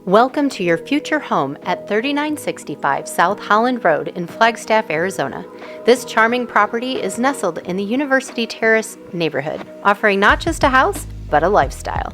Welcome to your future home at 3965 South Holland Road in Flagstaff, Arizona. This charming property is nestled in the University Terrace neighborhood, offering not just a house, but a lifestyle.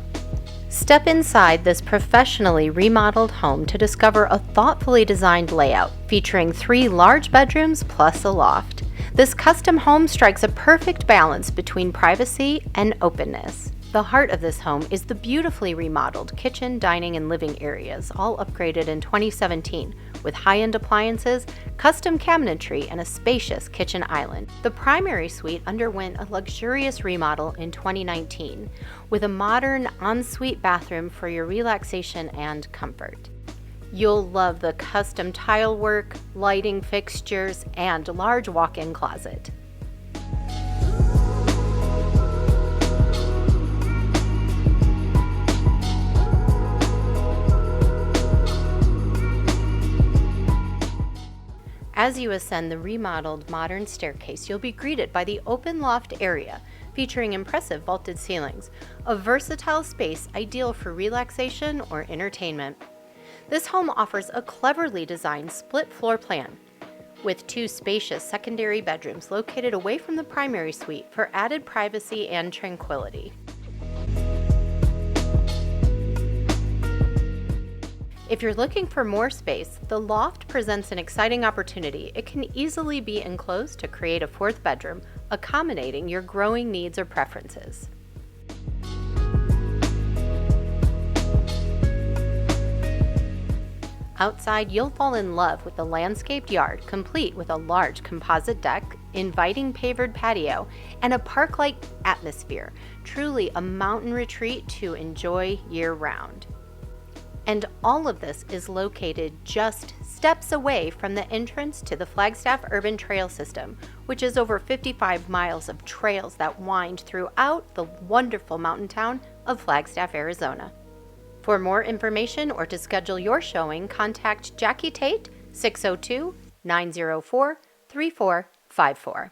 Step inside this professionally remodeled home to discover a thoughtfully designed layout featuring 3 large bedrooms plus a loft. This custom home strikes a perfect balance between privacy and openness. The heart of this home is the beautifully remodeled kitchen, dining, and living areas, all upgraded in 2017 with high-end appliances, custom cabinetry, and a spacious kitchen island. The primary suite underwent a luxurious remodel in 2019 with a modern ensuite bathroom for your relaxation and comfort. You'll love the custom tile work, lighting fixtures, and large walk-in closet. As you ascend the remodeled modern staircase, you'll be greeted by the open loft area, featuring impressive vaulted ceilings, a versatile space ideal for relaxation or entertainment. This home offers a cleverly designed split floor plan, with 2 spacious secondary bedrooms located away from the primary suite for added privacy and tranquility. If you're looking for more space, the loft presents an exciting opportunity. It can easily be enclosed to create a 4th bedroom, accommodating your growing needs or preferences. Outside, you'll fall in love with the landscaped yard, complete with a large composite deck, inviting pavered patio, and a park-like atmosphere, truly a mountain retreat to enjoy year-round. And all of this is located just steps away from the entrance to the Flagstaff Urban Trail System, which is over 55 miles of trails that wind throughout the wonderful mountain town of Flagstaff, Arizona. For more information or to schedule your showing, contact Jacki Tait, 602-904-3454.